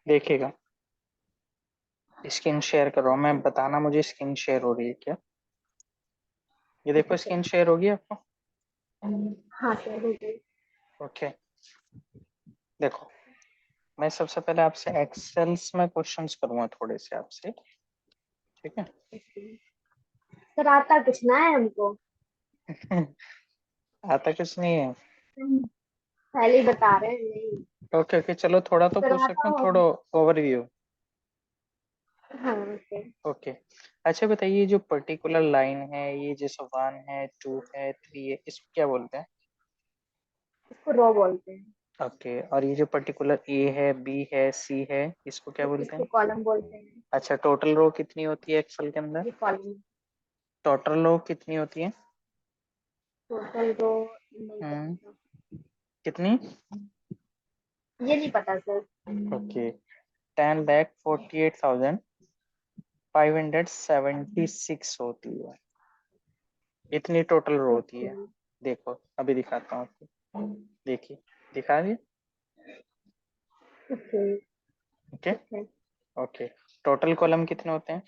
देखिएगा, screen share कर रहा हूँ मैं, बताना मुझे स्क्रीन शेयर हो रही है क्या। ये देखो ओके। स्क्रीन शेयर होगी आपको। हाँ सर, हो गई। ओके, देखो मैं सबसे पहले आपसे एक्सेल्स में क्वेश्चंस करूंगा थोड़े से आपसे, ठीक है। सर आता कुछ ना है हमको। आता कुछ नहीं है। हम पहले ही बता रहे हैं, नहीं। ओके ओके, चलो थोड़ा तो सर पूछ आता सकता हूँ, थोड़ा होगा। ओवरव्यू। हाँ ओके। ओके, अच्छा बताइए, जो पर्टिकुलर लाइन है, ये जैसे 1 है 2 है 3 है, इसको क्या बोलते हैं। इसको रो बोलते हैं। ओके, और ये जो पर्टिकुलर ए है बी है सी है, इसको क्या बोलते इसको हैं। कॉलम बोलते हैं। अच्छा, टोटल रो कितनी होती है एक्सेल के अंदर। ये कॉलम। टोटल रो कितनी होती है। टोटल रो नहीं हम्म, पता। कितनी। ये नहीं पता सर। ओके, 10,48,576 होती है, इतनी टोटल रो होती ओके। है। देखो अभी दिखाता हूँ आपको, देखिए, दिखा दिए। ओके। ओके ठीक है। ओके, टोटल कॉलम कितने होते हैं।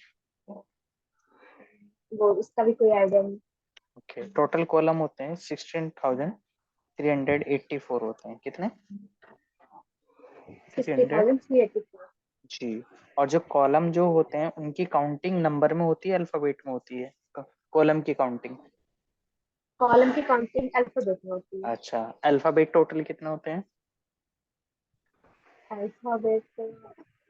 वो उसका भी कोई आइडिया नहीं। ओके, टोटल कॉलम होते हैं 16,384 होते हैं, कितने। Three sixty hundred thousand three eighty four G. और जो कॉलम जो होते हैं उनकी काउंटिंग नंबर में होती है अल्फाबेट में होती है, कॉलम की काउंटिंग। कॉलम की काउंटिंग अल्फाबेट में होती है। अच्छा, अल्फाबेट टोटल कितने होते हैं। अल्फाबेट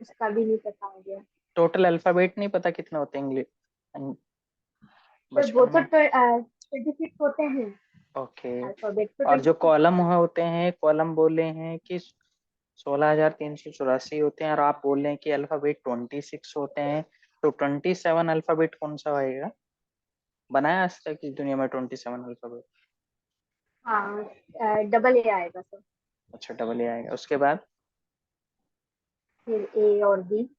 उसका भी नहीं पता आइडिया। टोटल अल्फाबेट नहीं पता कितने होते हैं इंग्लिश सर वो बचपन तो में। 26 होते हैं। ओके, अल्फाबेट तो और जो 26 कॉलम होते हैं। होते हैं, कॉलम बोले हैं कि 16,384 होते हैं, और आप बोल रहे हैं कि अल्फाबेट 26 होते हैं, तो 27 अल्फाबेट कौन सा होएगा। बनाया आज तक इस दुनिया में 27 अल्फाबेट। हाँ डबल ए आएगा सर। अच्छा, डबल ए आएगा, उसके बाद फिर ए और बी।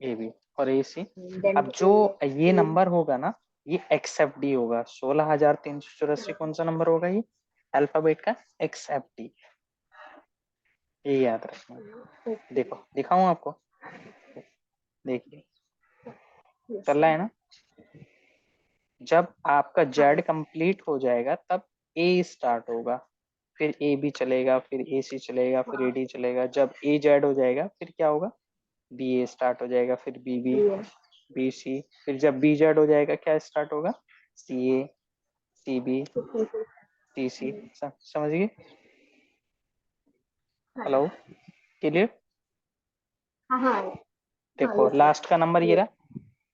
ए बी और ए सी। देन अब जो ए। ये ए। नंबर होगा ना, ये एक्सेप्ट डी होगा। 16,384 कौन सा नंबर होगा ये, अल्फाबेट का एक्सेप्ट डी, ये याद रखना। देखो दिखाऊं आपको, देखिए यस चल रहा सर। है ना। जब आपका जेड हाँ। कंप्लीट हो जाएगा तब ए स्टार्ट होगा, फिर ए बी चलेगा, फिर ए सी चलेगा, फिर ए हाँ। डी चलेगा। जब ए जेड हो जाएगा फिर क्या होगा, बी ए स्टार्ट हो जाएगा, फिर बी बी, बी है। B C. फिर जब बी जेड हो जाएगा क्या स्टार्ट होगा, सी ए, सी बी, सी सी। समझ गए। हेलो, हाँ क्लियर। हाँ हाँ। हाँ देखो यस सर। लास्ट का नंबर ये रहा,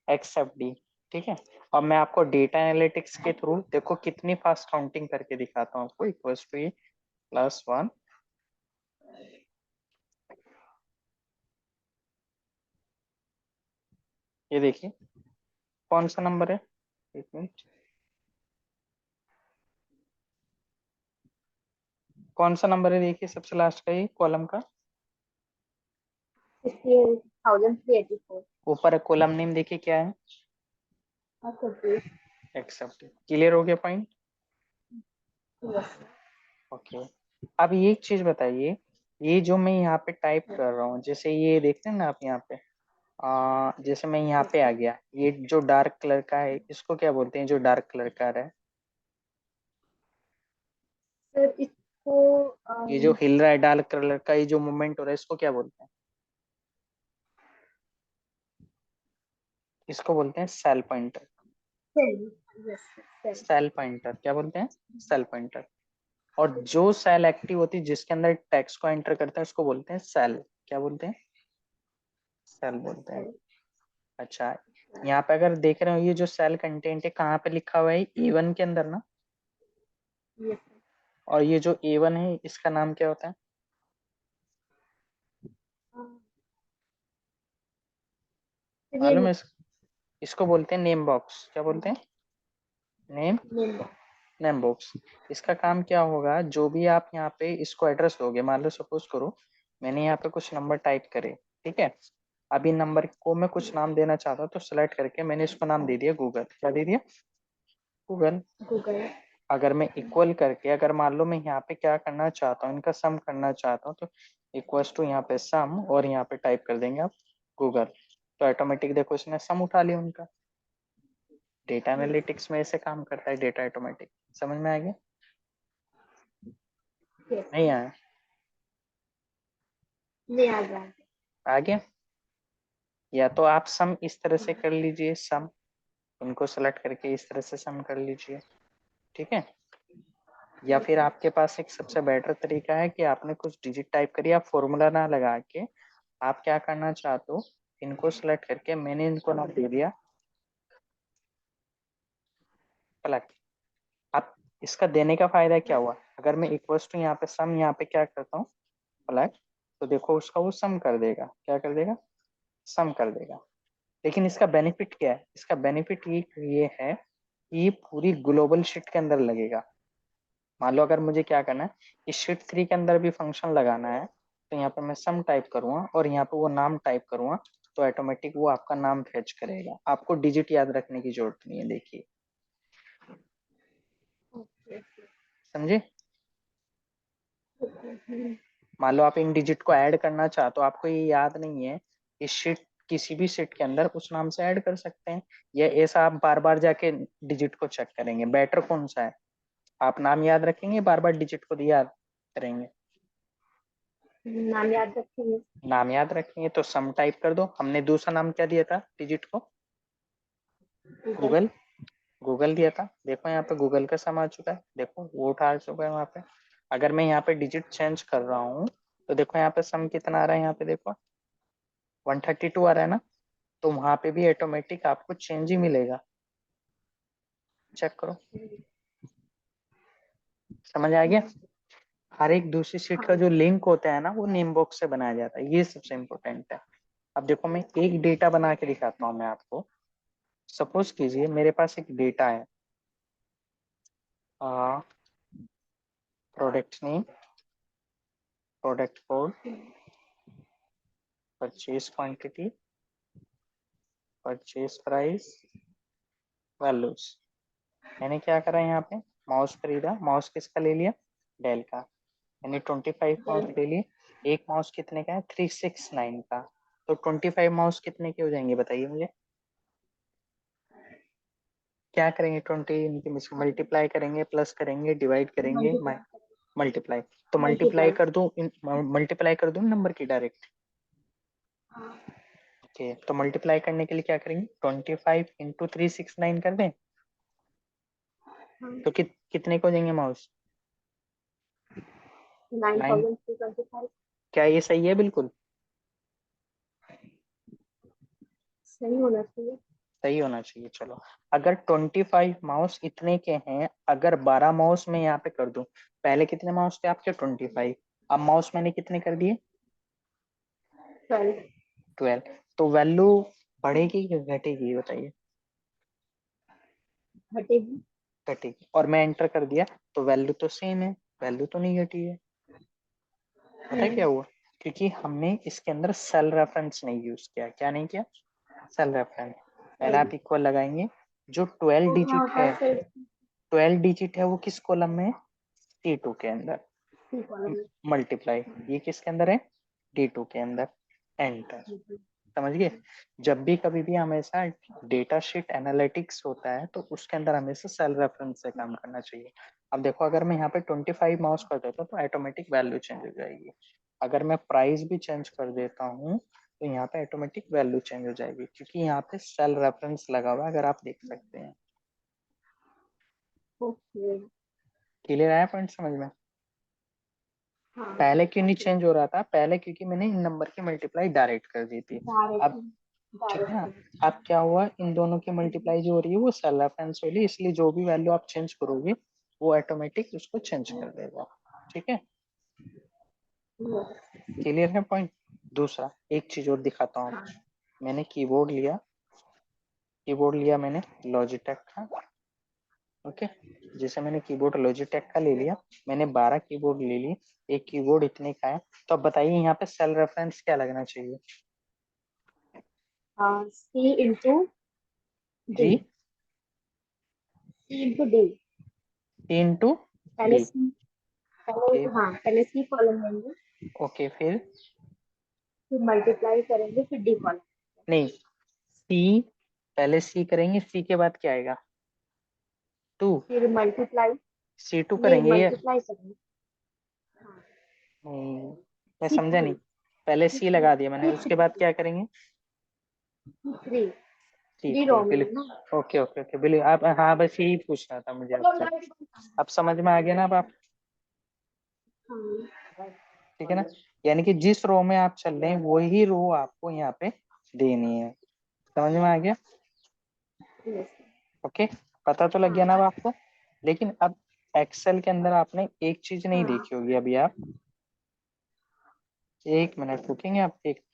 एक्सेप्ट डी, ठीक है। और मैं आपको डेटा एनालिटिक्स के थ्रू देखो कितनी फास्ट काउंटिंग करके दिखाता हूँ आपको। Equals to A plus one, ये देखिए कौन सा नंबर है, एक मिनट, कौन सा नंबर है, देखिए सबसे लास्ट का ये कॉलम का 68,384। ऊपर कॉलम नेम देखिए क्या है, अच्छा जी। एक्सेप्ट। क्लियर हो गया पॉइंट। यस ओके, अब ये एक चीज बताइए, ये जो मैं यहाँ पे टाइप कर रहा हूँ, जैसे ये देखते हैं ना आप यहाँ पे, जैसे मैं यहाँ पे आ सर। गया, ये जो डार्क कलर का है इसको क्या बोलते हैं, जो डार्क कलर का है। सर इसको ये जो हिल रहा है डार्क कलर का, ये जो मूवमेंट हो रहा है, इसको क्या बोलते हैं। इसको बोलते हैं cell pointer. Cell. Yes cell. Cell pointer क्या बोलते हैं, सेल पॉइंटर। और जो सेल एक्टिव होती है जिसके अंदर टेक्स्ट को एंटर करते हैं उसको बोलते हैं सेल, क्या बोलते हैं, सेल बोलते हैं। सेल। अच्छा, यहाँ पे अगर देख रहे हो ये जो सेल कंटेंट है कहाँ पे लिखा हुआ है, A1 के अंदर ना। यस और ये जो A1 है इसका नाम क्या होता है, सर ये मालूम है इसको बोलते हैं नेम बॉक्स, क्या बोलते हैं, नेम, नेम। Name box. इसका काम क्या होगा, जो भी आप यहाँ पे इसको एड्रेस दोगे, मान लो सपोज करो मैंने यहाँ पे कुछ नंबर टाइप करे, ठीक है। अभी नंबर को मैं कुछ नाम देना चाहता हूँ, तो सेलेक्ट करके मैंने इसको नाम दे दिया गूगल, क्या दे दिया, गूगल। गूगल। अगर मैं इक्वल करके, अगर मान लो मैं यहाँ पे क्या करना चाहता हूँ, इनका सम करना चाहता हूँ, तो इक्वल्स टू यहाँ पे सम और यहाँ पे टाइप कर देंगे आप गूगल, तो ऑटोमेटिक देखो इसने सम उठा लिया उनका। डेटा एनालिटिक्स में ऐसे काम करता है डेटा ऑटोमेटिक। समझ में आ गया? नहीं आया? नहीं आ रहा। आ गया? या तो आप सम इस तरह से कर लीजिए, सम उनको सेलेक्ट करके इस तरह से सम कर लीजिए, ठीक है। या फिर आपके पास एक सबसे बेटर तरीका है कि आपने कुछ डिजिट टाइप करिए, आप फॉर्मूला ना लगा के आप क्या करना चाहते हो, इनको सेलेक्ट करके मैंने इनको नाम दे दिया प्लग। अब इसका देने का फायदा क्या हुआ, अगर मैं इक्वल्स टू यहाँ पे सम, यहाँ पे क्या करता हूँ प्लग, तो देखो उसका वो सम कर देगा, क्या कर देगा, सम कर देगा। लेकिन इसका बेनिफिट क्या है, इसका बेनिफिट ये है कि ये पूरी ग्लोबल शीट के अंदर लगेगा। मान लो अगर मुझे क्या करना है, इस शीट 3 के अंदर भी फंक्शन लगाना है, तो यहाँ पे मैं सम टाइप करूंगा और यहाँ पे वो नाम टाइप करूंगा, तो ऑटोमेटिक वो आपका नाम फेच करेगा। आपको डिजिट याद रखने की जरूरत नहीं है, देखिए समझे। मान लो आप इन डिजिट को ऐड करना चाहते हो, आपको ये याद नहीं है, इस शीट किसी भी शीट के अंदर उस नाम से ऐड कर सकते हैं, या ऐसा आप बार बार जाके डिजिट को चेक करेंगे, बेटर कौन सा है, आप नाम याद रखेंगे बार बार डिजिट को याद करेंगे? नाम याद रखेंगे। नाम याद रखेंगे तो सम टाइप कर दो। हमने दूसरा नाम क्या दिया था डिजिट को, गूगल, गूगल दिया था। देखो यहाँ पे गूगल का सम आ चुका है, देखो वो उठा चुका है वहां पे। अगर मैं यहाँ पे डिजिट चेंज कर रहा हूँ, तो देखो यहाँ पे सम कितना आ रहा है, यहाँ पे देखो 132 आ रहा है ना, तो वहां पे भी ऑटोमेटिक आपको चेंज ही मिलेगा, चेक करो। समझ आ गया? हर एक दूसरी शीट का हाँ। जो लिंक होता है ना, वो नेम बॉक्स से बनाया जाता है, ये सबसे इम्पोर्टेंट है। अब देखो मैं एक डेटा बना के दिखाता हूँ मैं आपको। सपोज कीजिए मेरे पास एक डेटा है, product name, product code, purchase quantity, purchase price, values. मैंने क्या करा यहाँ पे, माउस खरीदा, माउस किसका ले लिया, डेल का, यानी 25 माउस ले लिए। एक माउस कितने का है, 369 का, तो 25 माउस कितने के हो जाएंगे बताइए मुझे। क्या करेंगे, 20 इनके में मल्टीप्लाई करेंगे, प्लस करेंगे, डिवाइड करेंगे, मल्टीप्लाई। तो मल्टीप्लाई मल्टीप्लाई। कर दूं, मल्टीप्लाई कर दूं नंबर की डायरेक्ट। ओके, तो मल्टीप्लाई करने के लिए क्या करेंगे, 25 इंटू 369 कर दें, तो कितने को देंगे माउस, 9। 9,325। क्या ये सही है बिल्कुल? सही होना चाहिए। सही होना चाहिए। चलो, अगर 25 माउस इतने के हैं, अगर 12 माउस में यहाँ पे कर दूं, पहले कितने माउस थे आपके, 25, अब माउस मैंने कितने कर दिए, 12। 12, तो वैल्यू बढ़ेगी कि घटेगी ये बताइए। घटेगी। घटेगी, और मैं एंटर कर दिया तो वैल्यू तो सेम है, वैल्यू तो नहीं घटी है। पता क्या हुआ, क्योंकि हमने इसके अंदर सेल रेफरेंस नहीं यूज किया। क्या नहीं किया, सेल रेफरेंस। पहले आप इक्वल लगाएंगे, जो 12 वो कहाँ डिजिट होता है, है फिर? 12 डिजिट है वो किस कॉलम में है, T2 के अंदर। सी कॉलम में। मल्टीप्लाई, ये किसके अंदर है, D2 के अंदर, एंटर। समझ गए? जब भी कभी भी हमेशा डेटा शीट एनालिटिक्स होता है तो उसके अंदर हमेशा सेल रेफरेंस से काम करना चाहिए। अब देखो अगर मैं यहाँ पे 25 माउस कर देता हूँ तो ऑटोमेटिक वैल्यू चेंज हो जाएगी। अगर मैं प्राइस भी चेंज कर देता हूँ तो यहाँ पे ऑटोमेटिक वैल्यू चेंज हो जाएगी, क्योंकि यहाँ पे सेल रेफरेंस लगा हुआ है, अगर आप देख सकते हैं। ओके। क्लियर आया पॉइंट समझ में? हाँ। पहले क्यों नहीं चेंज हो रहा था, पहले क्योंकि मैंने इन नंबर की मल्टीप्लाई डायरेक्ट कर दी थी। अब ठीक है ना, डायरेक्ट। अब क्या हुआ, इन दोनों की मल्टीप्लाई जो हो रही है वो सेल रेफरेंस हो रही है, इसलिए जो भी वैल्यू आप चेंज करोगे वो ऑटोमेटिक उसको चेंज कर देगा। ठीक है, क्लियर है पॉइंट? दूसरा एक चीज और दिखाता हूँ हाँ। आपको। मैंने कीबोर्ड लिया, कीबोर्ड लिया मैंने लॉजिटेक का। ओके, जैसे मैंने कीबोर्ड लॉजिटेक का ले लिया, मैंने 12 कीबोर्ड ले ली, एक कीबोर्ड इतने का है, तो अब बताइए यहाँ पे सेल रेफरेंस क्या लगना चाहिए, सी इंटू डी। जी? सी इंटू डी। C इंटू पहले डी। सी, ओके पहले हाँ पहले सी कॉलम लेंगे, ओके, फिर फिर मल्टीप्लाई करेंगे, फिर डी कॉलम। नहीं, सी पहले सी करेंगे, सी के बाद क्या आएगा? 2। फिर मल्टीप्लाई, C2 नहीं करेंगे ये? मल्टीप्लाई करेंगे। हाँ नहीं, मैं सी समझा थ्री, नहीं। पहले सी सी थ्री, लगा दिया मैंने, सी उसके थ्री, बाद क्या करेंगे? थ्री, ठीक थ्री है रो में है ना। बिल्कुल, ओके ओके ओके, बिल्कुल आप, हाँ बस यही पूछना था मुझे आपसे। अब समझ में आ गया ना अब आप? हाँ ठीक है ना? यानी कि जिस रो में आप चल रहे हैं वही रो आपको यहाँ पे देनी है। समझ में आ गया? yes, ओके, पता तो लग गया हाँ ना अब आपको? लेकिन अब एक्सेल के अंदर आपने एक चीज नहीं हाँ देखी होगी अभी आप। एक मिनट रुकेंगे आप, एक मिनट।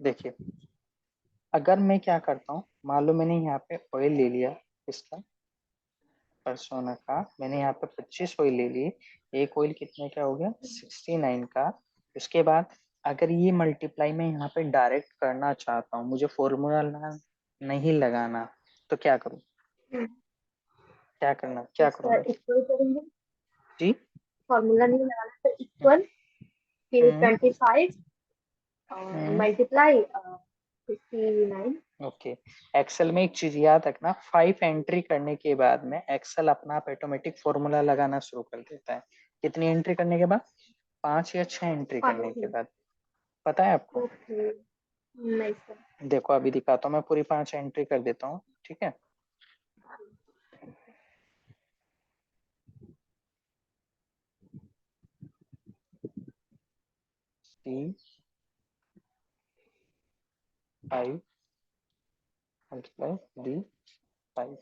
देखिए, अगर मैं क्या करता हूँ, मान लो मैंने यहाँ पे ऑयल ले लिया, इसका परसोना का मैंने यहाँ पे 25 ऑयल ले लिए। एक ऑयल कितने का हो गया? 69 का। उसके बाद अगर ये मल्टीप्लाई मैं यहाँ पे डायरेक्ट करना चाहता हूँ, मुझे फॉर्मूला नहीं लगाना, तो क्या करूँ? क्या करना, क्या करूँ मैं? इक्वल करेंगे, जी। फॉर्मूला नहीं लगाना, तो इक्वल, फिर हम्म 25 और हम्म मल्टीप्लाई 59। ओके। एक्सेल में एक चीज याद रखना, 5 एंट्री करने के बाद में एक्सेल अपना आप ऑटोमेटिक फॉर्मूला लगाना शुरू कर देता है। कितनी एंट्री करने के बाद? 5 या 6 एंट्री करने के 5, बाद। पता है आपको? ओके, नहीं सर। देखो अभी दिखाता हूँ, मैं पूरी 5 एंट्री कर देता हूँ, ठीक है? C5 multiply D5।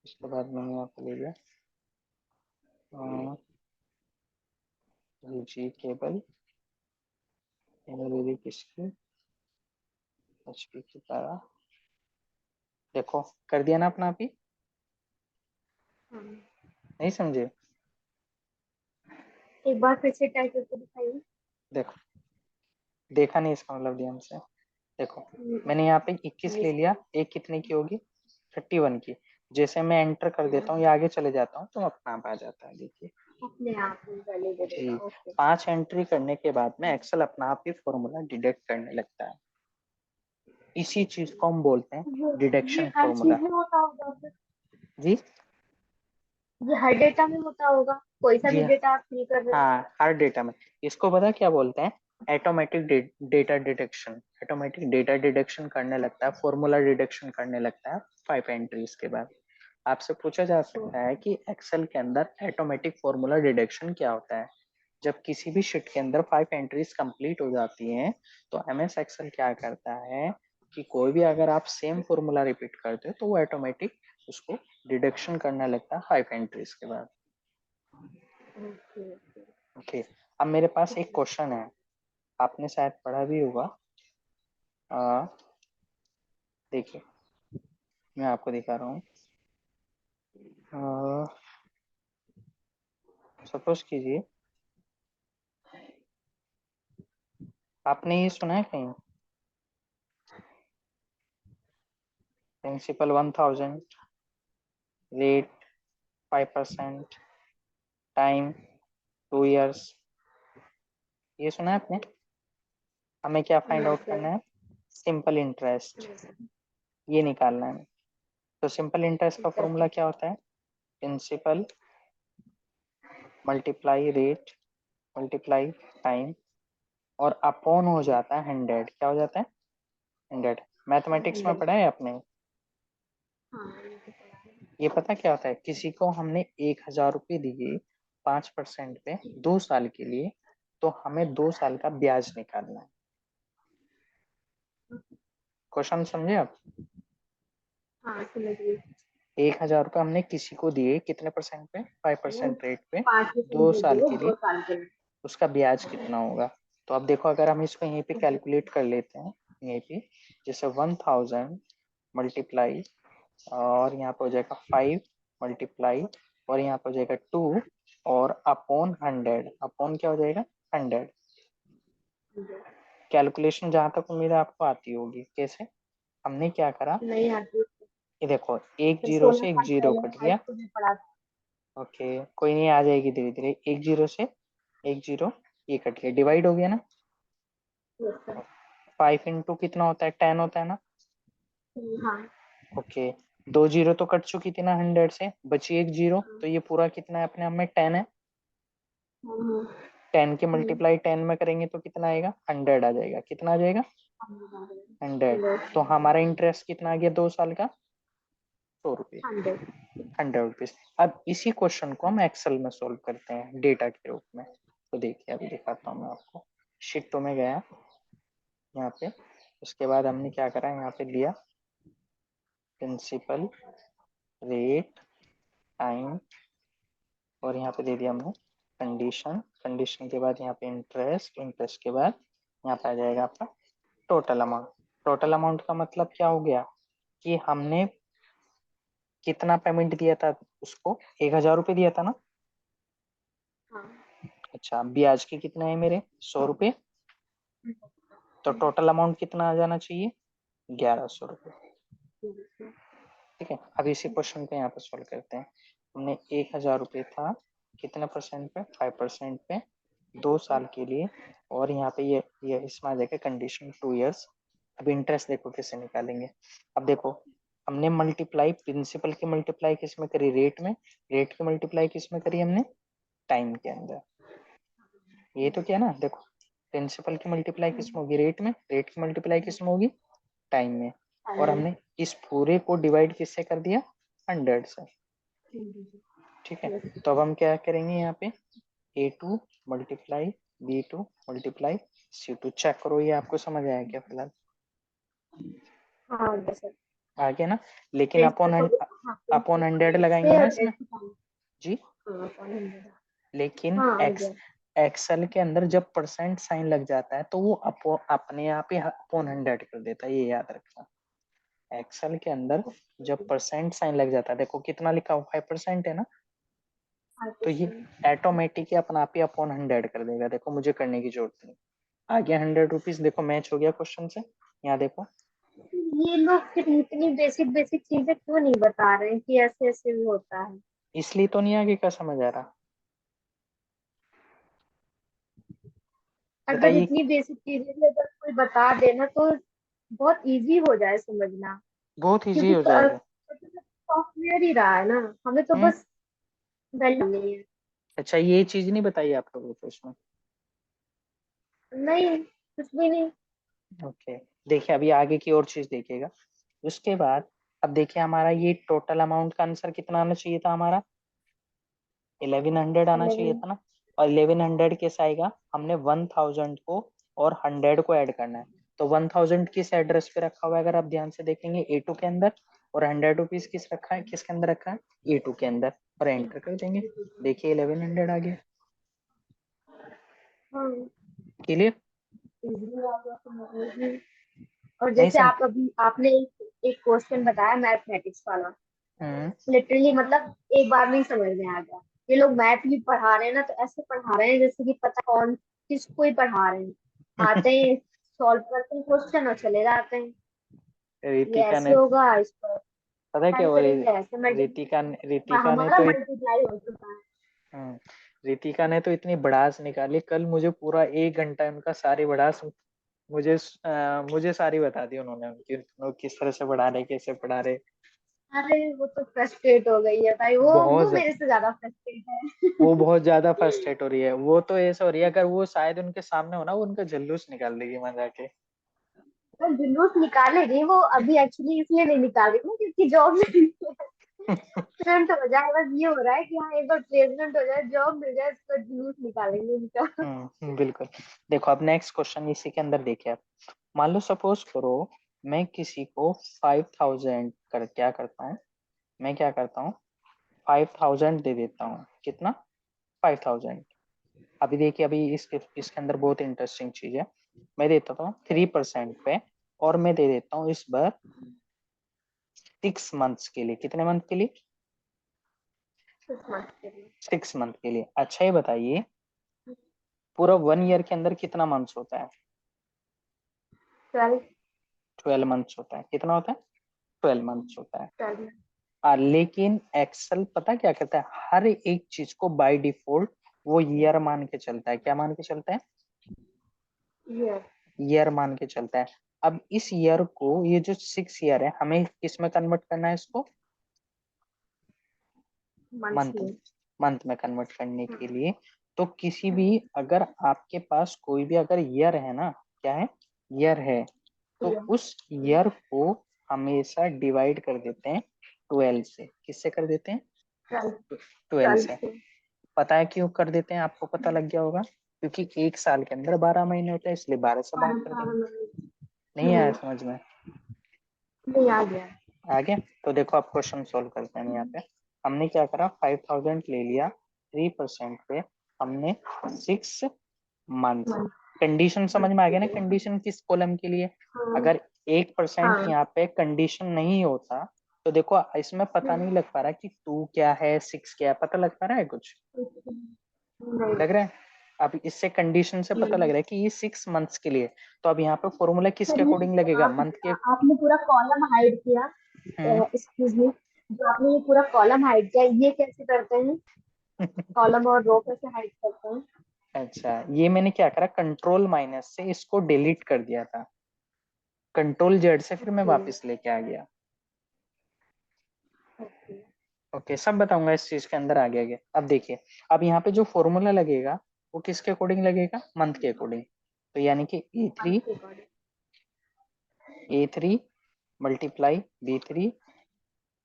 उसके बाद मैंने यहाँ पे ले लिया जी केबल, मैंने ले ली किसकी? HP की तरह। देखो कर दिया ना अपना अभी? हाँ, नहीं समझे? एक बार फिर से टाइप करके दिखाइए। देखो, देखा नहीं इसका मतलब ध्यान से। देखो हम्म, मैंने यहाँ पे 21 नहीं ले सर। लिया, एक कितने की होगी? 31 की। जैसे मैं एंटर कर देता हूँ या आगे चले जाता हूँ तो अपना आप आ जाता है, देखिए। अपने आप ही वैल्यू दे जी, देगा, ओके। 5 एंट्री करने के बाद में एक्सेल अपना आप ही फॉर्मूला डिडक्ट करने लगता है। इसी चीज को हम बोलते हैं ये डिडक्शन हर फॉर्मूला। चीज में होता होगा फिर, जी। ये हर डेटा में होता होगा, कोई सा जी भी डेटा आप फिल कर रहे हो। हाँ, हर डेटा में। इसको पता क्या बोलते हैं? Automatic data deduction. Automatic data deduction करने लगता है, फॉर्मूला डिडक्शन करने लगता है 5 एंट्रीज के बाद। आपसे पूछा जा सकता है कि एक्सेल के अंदर ऑटोमेटिक फॉर्मूला डिडक्शन क्या होता है? जब किसी भी शीट के अंदर 5 एंट्रीज कंप्लीट हो जाती हैं, तो एमएस एक्सेल क्या करता है कि कोई भी अगर आप सेम फॉर्मूला रिपीट करते हो तो वो ऑटोमेटिक उसको डिडक्शन करने लगता है 5 एंट्रीज के बाद। Okay okay. ओके, अब मेरे पास एक क्वेश्चन है, आपने शायद पढ़ा भी होगा। देखिए, मैं आपको दिखा रहा हूँ। सपोज कीजिए, आपने ये सुना है कहीं, प्रिंसिपल 1000, रेट 5%, टाइम 2 years, ये सुना है आपने? हमें क्या फाइंड नहीं आउट सर। करना है? सिंपल इंटरेस्ट, ये निकालना है। तो सिंपल इंटरेस्ट का कैसे? फॉर्मूला क्या होता है? Principal multiply rate multiply time, और अपॉन हो जाता है 100। क्या हो जाता है? 100। मैथमेटिक्स में 100। पढ़ा है आपने? हाँ ये तो पता है। ये पता क्या होता है? किसी को हमने 1000 रुपये दिए 5% पे 2 साल के लिए, तो हमें 2 साल का ब्याज निकालना है। क्वेश्चन समझे आप? हाँ समझ गई। 1000 रुपये हमने किसी को दिए, कितने परसेंट पे? 5% रेट पे, 5% दो दे साल दिए के लिए। 2 साल के लिए। उसका ब्याज कितना होगा? तो अब देखो, अगर हम इसको यहीं पे कैलकुलेट कर लेते हैं, यहीं पे जैसे 1000 मल्टीप्लाई, और यहाँ पे हो जाएगा 5 मल्टीप्लाई, और यहाँ पे हो जाएगा 2, और अपॉन 100, अपॉन क्या हो जाएगा 100। कैलकुलेशन जहां तक उम्मीद है आपको आती होगी। कैसे? हमने क्या करा, नहीं आती। ये देखो एक फिर जीरो 16 से एक साल जीरो पहले कट हाई गया। स्कूल में पढ़ा था। ओके, कोई नहीं, आ जाएगी धीरे धीरे। एक जीरो से एक जीरो, ये कट गया, डिवाइड हो गया ना। Yes, sir. 5 इंटू कितना होता है, 10 होता है ना। हाँ। ओके, दो जीरो तो कट चुकी थी ना 100 से, बची एक जीरो, तो ये पूरा कितना है अपने आप में 10 है। हम्म, 10 के मल्टीप्लाई 10 में करेंगे तो कितना आएगा, 100 आ जाएगा। कितना आ जाएगा, 100। तो हमारा इंटरेस्ट कितना आ गया 2 साल का, 100 रुपये, 100। 100 रुपीज। अब इसी क्वेश्चन को हम एक्सेल में सोल्व करते हैं डेटा के रूप में। तो देखिए अभी दिखाता हूँ मैं आपको। शीट 2 में गया यहाँ पे, उसके बाद हमने क्या करा, यहाँ पे दिया प्रिंसिपल, रेट, टाइम, और यहाँ पे दे दिया हमने कंडीशन। कंडीशन के बाद यहाँ पे इंटरेस्ट, इंटरेस्ट के बाद यहाँ पे आ जाएगा आपका टोटल अमाउंट। टोटल अमाउंट का मतलब क्या हो गया कि हमने कितना पेमेंट दिया था उसको, 1,000 रुपये दिया था ना। हाँ। अच्छा, ब्याज के कितना है मेरे, 100 रुपये। तो टोटल अमाउंट कितना आ जाना चाहिए, 1,100 रुपये। ठीक है, अब इसी क्वेश्चन को यहाँ पे सोल्व करते हैं। हमने 1,000 रुपये था, कितने परसेंट पे, 5% पे, 2 साल के लिए। और यहाँ पे ये इसमें आ जाएगा कंडीशन 2 इयर्स। अब इंटरेस्ट देखो कैसे निकालेंगे। अब देखो, हमने मल्टीप्लाई प्रिंसिपल की मल्टीप्लाई किस में करी, रेट में। रेट की मल्टीप्लाई किस में करी हमने, टाइम के अंदर। ये तो क्या ना, देखो प्रिंसिपल की मल्टीप्लाई किस में होगी, रेट में। रेट की मल्टीप्लाई किस में होगी, टाइम में। और हमने इस पूरे को डिवाइड किससे कर दिया, 100 से। ठीक है, तो अब हम क्या करेंगे यहाँ पे, A2 multiply B2 multiply C2। Check करो ये आपको समझ आया क्या फिलहाल, हाँ सर। आ गया ना। लेकिन अपॉन प्रिंसिपल, हाँ अपॉन प्रिंसिपल 100 रेट लगाएंगे से ना और इसमें। रेट से। जी, हाँ 100। लेकिन हाँ आ एक्स गया। एक्सेल के अंदर जब परसेंट साइन लग जाता है तो वो अपने आप ही अपॉन 100 कर देता है, ये याद रखना। एक्सेल के अंदर जब परसेंट साइन लग जाता है, देखो कितना लिखा हुआ, 5% है ना, तो ये 5%। ऑटोमेटिक अपना आप ही अपॉन 100 कर देगा। देखो मुझे करने की जरूरत नहीं। आ गया 100 रुपीज, देखो मैच हो गया क्वेश्चन से। यहाँ देखो, ये लोग फिर इतनी बेसिक बेसिक चीजें क्यों नहीं बता रहे हैं कि ऐसे ऐसे भी होता है। इसलिए तो नहीं आगे का समझ आ रहा, अगर बताइए। इतनी बेसिक चीजें भी अगर कोई बता देना तो बहुत इजी हो जाए समझना। बहुत इजी क्योंकि हो जाएगा। सॉफ्टवेयर ही रहा है ना, हमें तो हम्म, बस वैल्यू नहीं है। अच्छा ये चीज नहीं बताई आप लोगों को इसमें। नहीं, कुछ भी नहीं। ओके, देखिए अभी आगे की और चीज देखिएगा। उसके बाद अब देखिए हमारा ये टोटल अमाउंट का आंसर कितना आना चाहिए था हमारा, 1100 आना चाहिए 11। था ना। और 1100 कैसे आएगा, हमने 1000 को और 100 को ऐड करना है। तो 1000 किस एड्रेस पे रखा हुआ है, अगर आप ध्यान से देखेंगे A2 के अंदर, और 100 रुपीज किस रखा है, किसके अंदर रखा है, A2 के अंदर, और एंटर कर देंगे। देखिए 1100 आ गया। हाँ। क्लियर, easy आ गया समझने में। और नहीं जैसे सम आप अभी आपने एक क्वेश्चन बताया मैथमेटिक्स वाला, हम्म। लिटरली मतलब एक बार में ही समझ में आ गया। ये लोग मैथ भी पढ़ा रहे हैं ना, तो ऐसे पढ़ा रहे हैं जैसे कि पता कौन किसको ही पढ़ा रहे हैं। आते हैं, सॉल्व करते हैं क्वेश्चन और चले जाते हैं। ये रितिका ऐसे ने, होगा, इस पर पता है क्या टाइम वो करेंगे, ऐसे रितिका मल्टीप्लाई, रितिका ने हमारा तो मल्टीप्लाई हो चुका है। हम्म, रितिका ने तो इतनी भड़ास निकाली कल, मुझे पूरा 1 घंटा उनका सारी भड़ास मुझे सारी बता दी उन्होंने, उनकी वो किस तरह से पढ़ा रहे, कैसे पढ़ा रहे। अरे वो तो फ्रस्ट्रेट हो गई है भाई, वो बहुत मेरे से ज्यादा फ्रस्ट्रेट वो है। बहुत ज्यादा फर्स्ट्रेट हो रही है। वो तो ऐसा हो रही है, अगर वो शायद उनके सामने हो ना, वो उनका जुलूस निकाल देगी मजा के। तो जुलूस निकालेगी वो, अभी एक्चुअली इसलिए नहीं निकाल रही ना क्योंकि जॉब नहीं प्लेसमेंट हो जाए, बस ये हो रहा है कि हाँ एक बार प्लेसमेंट हो जाए, जॉब मिल जाए, इसका जुलूस निकालेंगे इनका। बिल्कुल। देखो अब नेक्स्ट क्वेश्चन इसी के अंदर देखिए आप। मान लो सपोज करो, मैं किसी को 5000 कर क्या करता हूँ, मैं क्या करता हूँ, 5000 दे देता हूँ। कितना, 5000। अभी देखिए, अभी इसके अंदर बहुत इंटरेस्टिंग चीज है। मैं देता हूँ 3% पे, और मैं दे देता हूँ इस बार 6 मंथ्स के लिए। कितने मंथ के लिए, 6 मंथ के लिए। 6 मंथ के लिए। अच्छा ये बताइए पूरा 1 ईयर के अंदर कितना मंथ्स होता है? 12। 12 मंथ्स होता है। कितना होता है? 12 मंथ्स होता है। 12 लेकिन एक्सेल पता क्या करता है, हर एक चीज को बाय डिफॉल्ट वो ईयर मान के चलता है। क्या मान के चलता है? ईयर। ईयर मान के चलता है। अब इस ईयर को, ये जो 6 ईयर है, हमें किस में कन्वर्ट करना है इसको? Months month. में। मंथ में कन्वर्ट करने हाँ, के लिए तो किसी भी, अगर आपके पास कोई भी अगर ईयर है ना, क्या है, ईयर है, तो ईयर। उस ईयर को हमेशा डिवाइड कर देते हैं 12 से। किससे कर देते हैं? 12। 12 12 से। से। पता है क्यों कर देते हैं? आपको पता लग गया होगा, क्योंकि एक साल के अंदर 12 महीने होते हैं, इसलिए 12 से भाग कर देंगे। 12। नहीं आया समझ में? नहीं आ गया। आ गया? तो देखो आप क्वेश्चन सोल्व करते हैं। यहाँ पे हमने क्या करा, 5000 ले लिया, 3% पे हमने 6 मंथ। मंथ। कंडीशन समझ में आ गया ना? कंडीशन किस कॉलम के लिए? हाँ। अगर 1% हाँ। यहाँ पे कंडीशन नहीं होता तो देखो इसमें पता नहीं लग पा रहा कि 2 क्या है 6 क्या है, पता लग पा रहा है कुछ? नहीं। लग रहा है? अब इससे कंडीशन से पता लग रहा है कि ये 6 मंथ्स के लिए। तो अब यहाँ पे फॉर्मूला किसके सर ये अकॉर्डिंग जो लगेगा? आप मंथ के। आपने पूरा कॉलम हाइड किया, हम्म। एक्सक्यूज मी, जो आपने ये पूरा कॉलम हाइड किया, ये कैसे करते हैं? कॉलम और रो कैसे हाइड करते हैं? अच्छा, ये मैंने क्या करा, कंट्रोल माइनस से इसको डिलीट कर दिया था, कंट्रोल जेड से फिर मैं ओके। वापस लेके आ गया। ओके। ओके, सब बताऊंगा इस चीज के अंदर आगे आगे। अब देखिए, अब यहाँ पे जो फॉर्मूला लगेगा वो किसके अकॉर्डिंग लगेगा? मंथ के अकॉर्डिंग। तो यानी कि मंथ के according. A3 multiply B3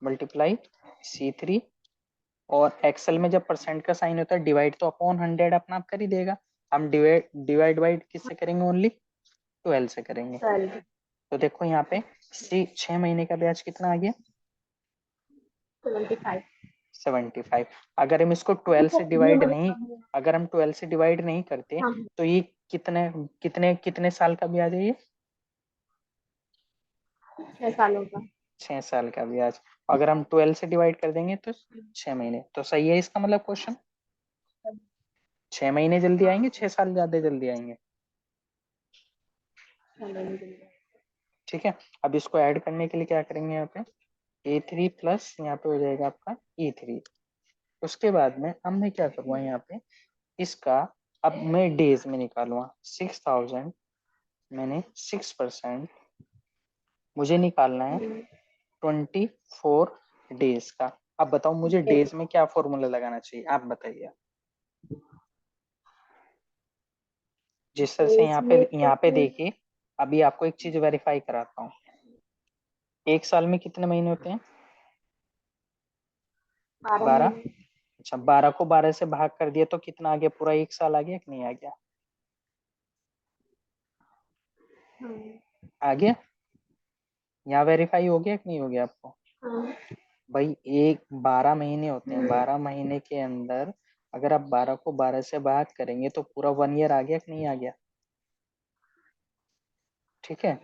multiply C3, और एक्सेल में जब परसेंट का साइन होता है डिवाइड तो अपॉन 100 अपना आप कर ही देगा। हम डिवाइड डिवाइड वाइड किससे करेंगे? ओनली 12 से करेंगे। 12। तो देखो यहाँ पे 6 महीने का ब्याज कितना आ गया? 75। 75। अगर हम इसको 12 ठीक है, से ये डिवाइड वाला नहीं, काम है। अगर हम 12 से डिवाइड नहीं करते हाँ। तो ये कितने कितने कितने साल का ब्याज है ये? 6 सालों का। 6 साल का ब्याज। अगर हम 12 से डिवाइड कर देंगे तो 6 महीने। तो सही है इसका मतलब क्वेश्चन। 6 महीने जल्दी हाँ। आएंगे, 6 साल ज्यादा जल्दी आएंगे। चलो। ठीक है, अब इसको ऐड करने के लिए क्या करेंगे, यहाँ पे A3 प्लस यहाँ पे हो जाएगा आपका E3। उसके बाद में अब मैं क्या करूँगा यहाँ पे इसका, अब मैं डेज में निकालूंगा 6000, मैंने 6%, मुझे निकालना है 24 डेज का। अब बताओ मुझे डेज में क्या फॉर्मूला लगाना चाहिए, आप बताइए। जिस तरह से इसमें तो यहाँ पे फिर देखिए, अभी आपको एक चीज वेरीफाई कराता हूँ। एक साल में कितने महीने होते हैं? 12 12। महीने। अच्छा, 12 को 12 से भाग कर दिया तो कितना आ गया? पूरा एक साल आ गया कि नहीं आ गया? हाँ। आ गया? यहाँ वेरीफाई हो गया कि नहीं हो गया आपको? हाँ। भाई एक 12 महीने होते हैं, 12 महीने के अंदर अगर आप 12 को 12 से भाग करेंगे तो पूरा 1 ईयर आ गया कि नहीं आ गया? ठीक है,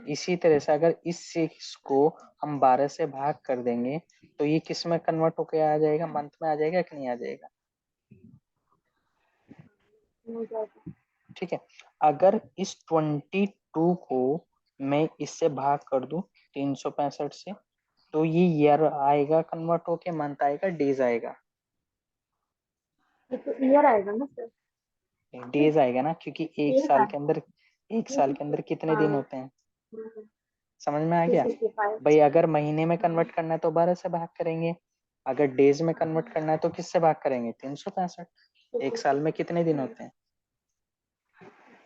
इसी तरह से अगर इस 6 को हम 12 से भाग कर देंगे तो ये किस में कन्वर्ट होकर आ जाएगा? मंथ में आ जाएगा कि नहीं आ जाएगा? हो जाएगा। ठीक है, अगर इस 22 को मैं इससे भाग कर दूं 365 से, तो ये ईयर आएगा कन्वर्ट होके, मंथ आएगा, डेज आएगा? ये तो ईयर आएगा ना सर? डेज आएगा ना, क्योंकि एक डेज साल के आएगा। अंदर, एक साल के अंदर कितने दिन हाँ। होते हैं? समझ में आ थ्री गया? Sixty five. भाई अगर महीने में कन्वर्ट करना है तो 12 से भाग करेंगे, अगर डेज में कन्वर्ट करना है तो किससे भाग करेंगे? 365। एक साल में कितने दिन होते हैं?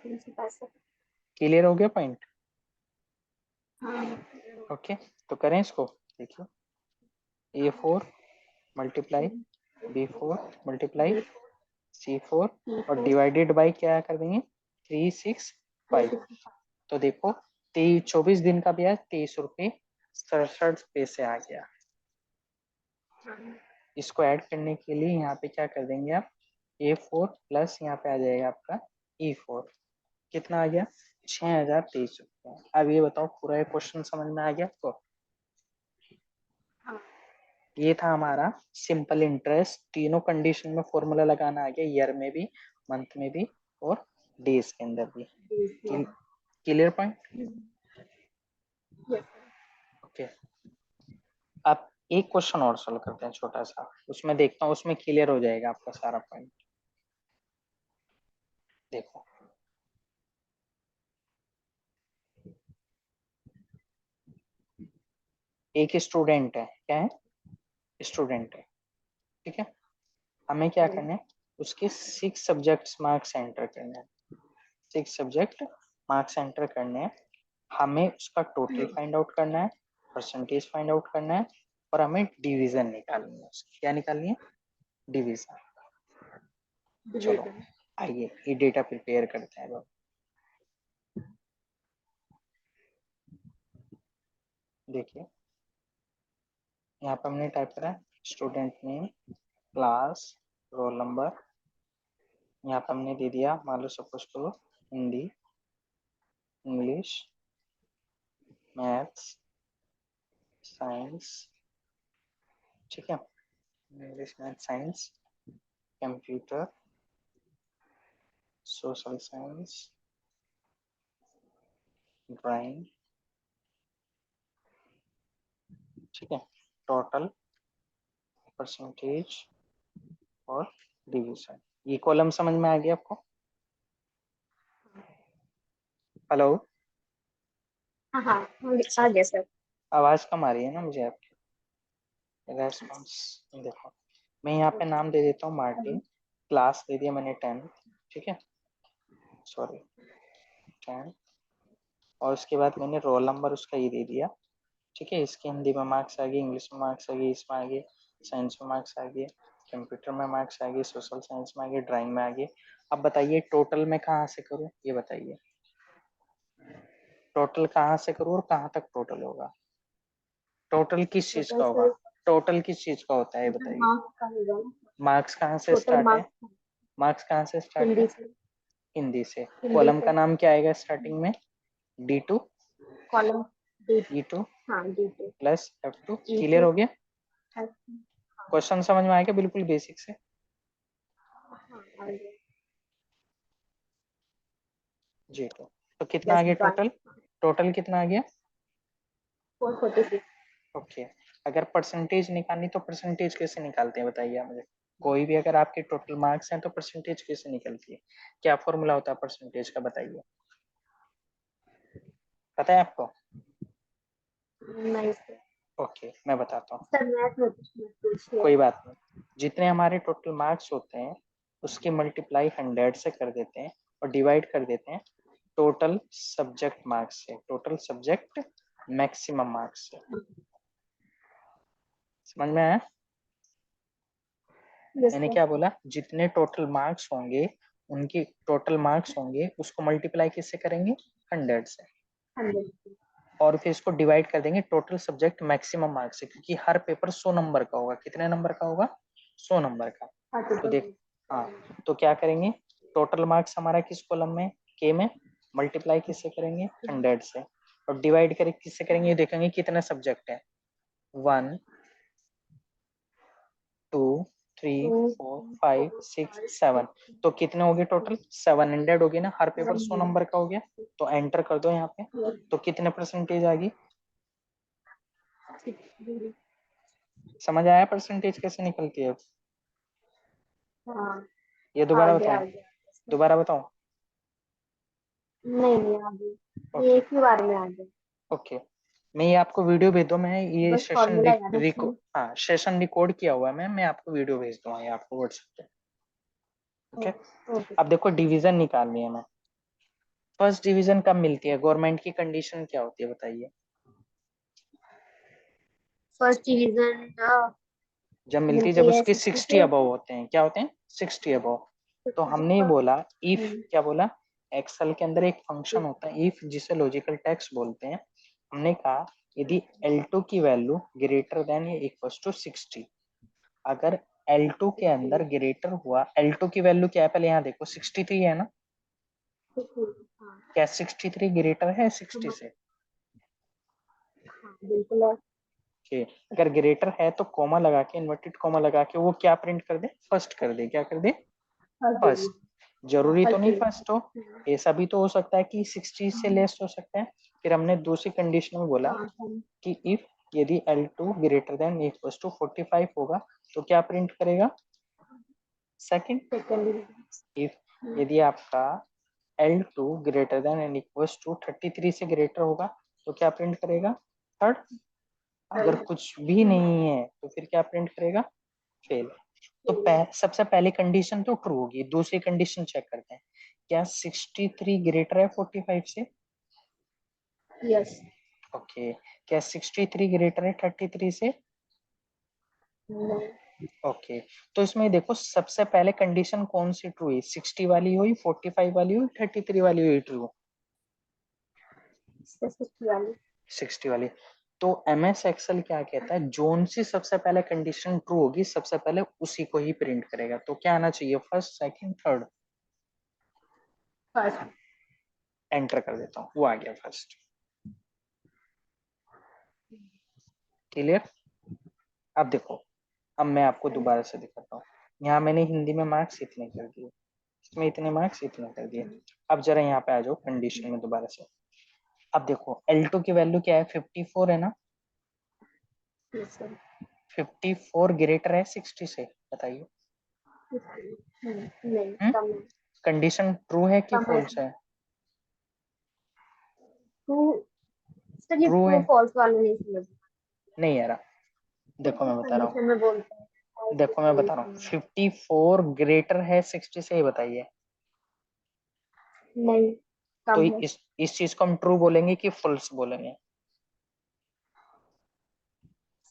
365। क्लियर हो गया पॉइंट? हाँ। ओके, तो करें इसको। देखिए A4 multiply B4 multiply C4 और P4। डिवाइडेड बाई क्या कर देंगे? 365। 365। तो देखो 24 दिन का ब्याज 23 रुपये 67 पैसे आ गया। इसको ऐड करने के लिए यहाँ पे क्या कर देंगे आप, A4 प्लस यहाँ पे आ जाएगा आपका E4। कितना आ गया? 6023 रुपये। अब ये बताओ पूरा ये क्वेश्चन समझ में आ गया आपको? हाँ। ये था हमारा सिंपल इंटरेस्ट। तीनों कंडीशन में फॉर्मूला लगाना आ गया, ईयर में भी, मंथ में भी और डेज के अंदर भी। Clear point? ओके, अब एक क्वेश्चन और सॉल्व करते हैं छोटा सा, उसमें देखता हूँ उसमें क्लियर हो जाएगा आपका सारा पॉइंट। देखो, एक स्टूडेंट है, क्या है? स्टूडेंट है, ठीक है। हमें क्या करना है, उसके 6 सब्जेक्ट्स मार्क्स एंटर करने हैं, 6 सब्जेक्ट मार्क्स एंटर करने हैं। हमें उसका टोटल फाइंड आउट करना है, परसेंटेज फाइंड आउट करना है, और हमें डिवीजन निकालनी है उसकी। क्या निकालनी है? डिवीजन। चलो आइए ये डेटा प्रिपेयर करते हैं। देखिए, यहाँ पर हमने टाइप करा student name, class, roll number. यहाँ पर हमने दे दिया मान लो सपोज करो हिंदी, इंग्लिश, मैथ्स, साइंस, ठीक है, English, maths, science, computer, social science, drawing, ठीक है, टोटल, परसेंटेज और डिवीजन। ये कॉलम समझ में आ गया आपको? हेलो, हाँ आ गया सर। आवाज कम आ रही है ना मुझे आपकी। रेस्पॉन्स देखो, मैं यहाँ पे नाम दे देता हूँ मार्टिन, क्लास दे दिया मैंने 10, ठीक है, सॉरी 10, और उसके बाद मैंने रोल नंबर उसका ये दे दिया, ठीक है। इसके हिंदी में मार्क्स आ गए, इंग्लिश में मार्क्स आ गए, इसमें आ गए, साइंस में मार्क्स आ गए, कंप्यूटर में मार्क्स आ गए, सोशल साइंस में आ गए, ड्राइंग में आ गए। अब बताइए टोटल में कहाँ से करूँ, ये बताइए टोटल कहाँ से करूँ और कहाँ तक टोटल होगा? टोटल किस चीज का होगा? टोटल किस चीज का होता है ये बताइए। मार्क्स कहाँ से टोटल स्टार्ट है? मार्क्स मार्क्स कहाँ से स्टार्ट है? हिंदी से। हिंदी से। हिंदी कॉलम से का नाम क्या आएगा स्टार्टिंग में? D2, column D. E2 हाँ D2 plus F2। Clear E2 हो गया? क्वेश्चन समझ में आएगा बिल्कुल बेसिक से? जी, तो कितना आ गया टोटल? टोटल कितना आ गया? 446। ओके, अगर परसेंटेज निकालनी तो परसेंटेज कैसे निकालते हैं बताइए आप मुझे। कोई भी अगर आपके टोटल मार्क्स हैं तो परसेंटेज कैसे निकलती है? क्या फॉर्मूला होता है परसेंटेज का बताइए, पता है आपको? नहीं सर। ओके, मैं बताता हूँ। सर मैथ में कुछ मत पूछिए। कोई बात नहीं, जितने हमारे टोटल मार्क्स होते हैं उसकी मल्टीप्लाई 100 से कर देते हैं और डिवाइड कर देते हैं टोटल सब्जेक्ट मार्क्स से, टोटल सब्जेक्ट मैक्सिमम मार्क्स से। समझ में आया? मैंने क्या बोला? जितने टोटल मार्क्स होंगे, उनकी टोटल मार्क्स होंगे उसको मल्टीप्लाई किससे करेंगे? 100 से, 100। और फिर इसको डिवाइड कर देंगे टोटल सब्जेक्ट मैक्सिमम मार्क्स से, क्योंकि हर पेपर 100 नंबर का होगा। कितने नंबर का होगा? 100 नंबर का। तो देख, हाँ, तो क्या करेंगे, टोटल मार्क्स हमारा किस कॉलम में? के में। मल्टीप्लाई किससे करेंगे? 100 से, और डिवाइड करें किससे करेंगे? ये देखेंगे कितने सब्जेक्ट है, 1 2 3 4 5 6 7, तो कितने हो गए टोटल? 700 हो गए ना, हर पेपर 100 नंबर का हो गया। तो एंटर कर दो यहाँ पे, तो कितने परसेंटेज आ गई? समझ आया परसेंटेज कैसे निकलती है? हाँ ये आ दोबारा गया बताऊं? आ गया। दोबारा बताऊं? नहीं नहीं आ गया, ये ओके, एक ही बार में आ गया। ओके, मैं ये आपको वीडियो भेज दूं, मैं ये बस फॉर्मूला याद रखिए। हाँ सेशन रिकॉर्ड किया हुआ है, मैं आपको वीडियो भेज दूंगा ये आपको व्हाट्सएप पे। Okay, okay. अब देखो डिवीजन निकालनी है। मैं फर्स्ट डिवीजन कब मिलती है? गवर्नमेंट की कंडीशन क्या होती है बताइए? फर्स्ट डिवीजन जब मिलती है जब मिलती है उसके 60 60 से। अबव होते हैं। क्या होते हैं? 60 अबव। तो 60 हमने से। बोला इफ, क्या बोला? एक्सेल के अंदर एक फंक्शन होता है इफ, जिसे लॉजिकल टेक्स्ट बोलते हैं। हमने कहा यदि L2 की वैल्यू ग्रेटर देन या इक्वल टू 60, अगर L2 के अंदर ग्रेटर हुआ, L2 की वैल्यू क्या है पहले यहाँ देखो, 63 है ना? क्या 63 ग्रेटर है 60 से? हाँ बिल्कुल है। कि अगर ग्रेटर है तो कॉमा लगा के, इन्वर्टेड कॉमा लगा के वो क्या प्रिंट कर दे, फर्स्ट कर दे, क्या कर दे, फर्स्ट। जरूरी तो नहीं फर्स्ट हो, ऐसा भी तो हो सकता है कि 60 से लेस हो सकता है। फिर हमने दूसरी कंडीशन में बोला कि इफ यदि L2 greater than equal to 45 होगा तो क्या प्रिंट करेगा, सेकंड। इफ यदि आपका L2 greater than and equal to 33 से ग्रेटर होगा तो क्या प्रिंट करेगा, थर्ड। अगर कुछ भी नहीं है तो फिर क्या प्रिंट करेगा, फेल। तो सबसे पहली कंडीशन तो ट्रू होगी, दूसरी कंडीशन चेक करते हैं, क्या 63 ग्रेटर है 45 से, यस। ओके। क्या 63 ग्रेटर है 33 से, ओके। तो इसमें देखो सबसे पहले कंडीशन कौन सी ट्रू है, 60 वाली हुई, 45 वाली हुई, 33 वाली हुई ट्रू, 60 वाली। तो MS एक्सेल क्या कहता है, जोन सी सबसे पहले कंडीशन ट्रू होगी सबसे पहले उसी को ही प्रिंट करेगा। तो क्या आना चाहिए, first, second, third. First. Enter कर देता हूँ, वो आ गया फर्स्ट। क्लियर। अब देखो, अब मैं आपको दोबारा से दिखाता हूँ। यहाँ मैंने हिंदी में मार्क्स इतने कर दिए, इसमें इतने मार्क्स इतने कर दिए। अब जरा यहाँ पे आ जाओ कंडीशन में दोबारा से। अब देखो L2 की वैल्यू क्या है, 54 है ना, 54 ग्रेटर है 60 से, बताइए। कंडीशन ट्रू है कि फॉल्स है, ट्रू है, फॉल्स वाला नहीं समझ। नहीं यार, देखो मैं बता रहा हूँ, कंडीशन में बोलता है, देखो मैं बता रहा हूँ, 54 ग्रेटर है 60 से, ही बताइए। नहीं, तो कम है। इस चीज को हम ट्रू बोलेंगे कि फॉल्स बोलेंगे,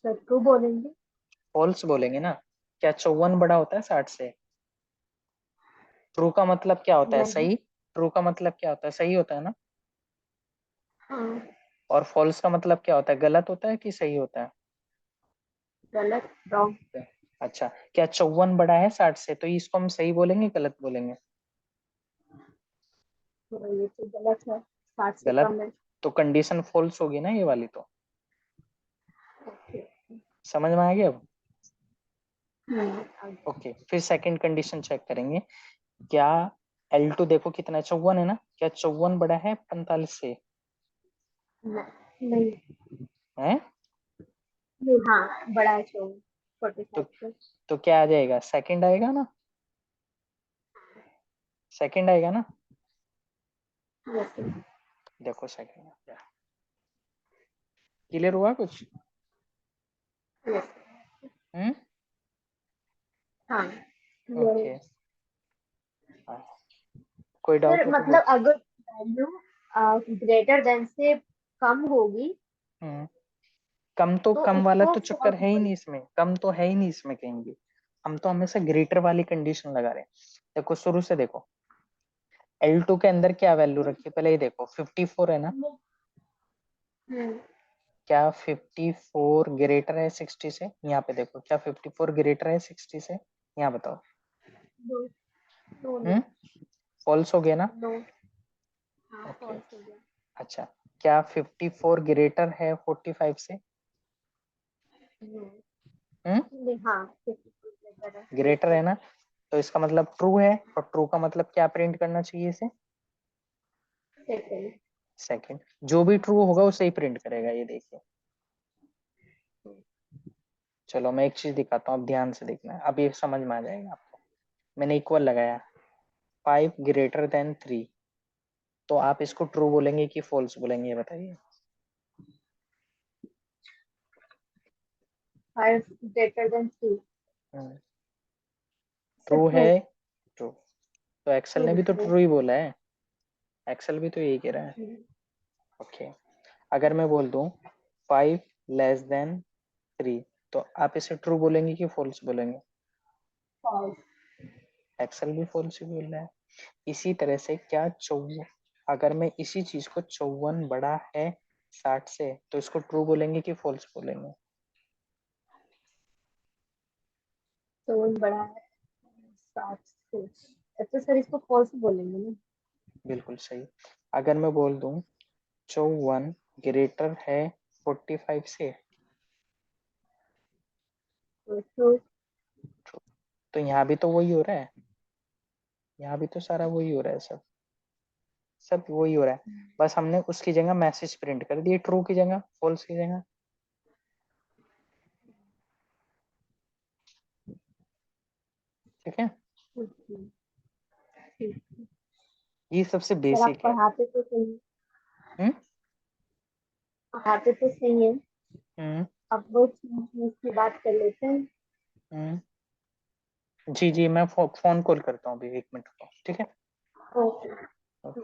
सर ट्रू बोलेंगे। फॉल्स बोलेंगे ना। क्या 54 बड़ा होता है 60 से, ट्रू का मतलब क्या होता है, नहीं। सही। ट्रू का मतलब क्या होता है, सही होता है ना। हाँ। और फॉल्स का मतलब क्या होता है, गलत होता है कि सही होता है। गलत, रॉन्ग। अच्छा, क्या 54 बड़ा है 60 से, तो इसको हम सही बोलेंगे गलत बोलेंगे, तो ये तो गलत है, 60 से गलत। कम है। तो कंडीशन फॉल्स होगी ना ये वाली तो, समझ में आ गया अब। हम्म। ओके, फिर सेकंड कंडीशन चेक करेंगे। क्या L2 देखो कितना है, 54 है ना, क्या 54 बड़ा है 45 से, नहीं। है। नहीं, हाँ बड़ा है, 45 तो से। तो क्या आ जाएगा, सेकंड आएगा ना, सेकंड आएगा ना। यस। देखो सेकंड, क्लियर हुआ कुछ। यस। हम्म, हाँ। ओके। कोई डाउट सर हो तो मतलब बोल। अगर वैल्यू ग्रेटर देन से कम होगी हम्म, कम तो, तो कम वाला उसको तो चक्कर फॉल्स है ही बोलेंगे। नहीं इसमें, कम तो है ही नहीं इसमें कहीं भी। हम तो हमेशा ग्रेटर वाली कंडीशन लगा रहे हैं। देखो शुरू से देखो, L2 के अंदर क्या वैल्यू रखी है, पहले ही देखो 54 है ना, हम्म। क्या 54 ग्रेटर है 60 से, यहाँ पे देखो क्या 54 ग्रेटर है 60 से, यहाँ बताओ। नो। नो। नो। फॉल्स हो गया ना। नो। हाँ, ओके, फॉल्स हो गया। अच्छा, क्या 54 ग्रेटर है 45 से, नो। हम्म, नहीं, हाँ 54 ग्रेटर है ग्रेटर है 45। ना, तो इसका मतलब ट्रू है। और ट्रू का मतलब क्या प्रिंट करना चाहिए इसे, सेकंड। सेकंड। जो भी ट्रू होगा उसे ही प्रिंट करेगा, ये देखिए। चलो मैं एक चीज दिखाता हूँ, अब ध्यान से देखना, अब ये समझ में आ जाएगा आपको। मैंने इक्वल लगाया, 5 ग्रेटर देन 3, तो आप इसको ट्रू बोलेंगे कि फॉल्स बोलेंगे, ये बताइए। 5 ग्रेटर देन 3। True true. है, ट्रू। तो एक्सेल ट्रू। ने भी तो ट्रू। ट्रू ही बोला है, एक्सेल भी तो यही कह रहा है। ओके, अगर मैं बोल दूं 5 लेस देन 3, तो आप इसे ट्रू बोलेंगे कि फॉल्स बोलेंगे, फॉल्स। एक्सेल भी फॉल्स ही बोल रहा है। इसी तरह से क्या 54, अगर मैं इसी चीज को 54 बड़ा है 60 से, तो इसको ट्रू बोलेंगे कि फॉल्स बोलेंगे, 54 बड़ा है 60 से। अच्छा सर, इसको फॉल्स बोलेंगे ना। बिल्कुल सही। अगर मैं बोल दूं 54 ग्रेटर है 45 से, ट्रू। तो यहाँ भी तो वही हो रहा है, यहाँ भी तो सारा वही हो रहा है, सब सब वही हो रहा है, बस हमने उसकी जगह मैसेज प्रिंट कर दिए, ट्रू की जगह फॉल्स की जगह। ठीक है, ये सबसे सर आप बेसिक है। पढ़ाते तो सही है, हम्म पढ़ाते तो सही है। हम्म अब वो चीज की बात कर लेते हैं। हम्म जी जी, मैं फोन कॉल करता हूँ अभी, 1 मिनट को, ठीक है। ओके। ओके।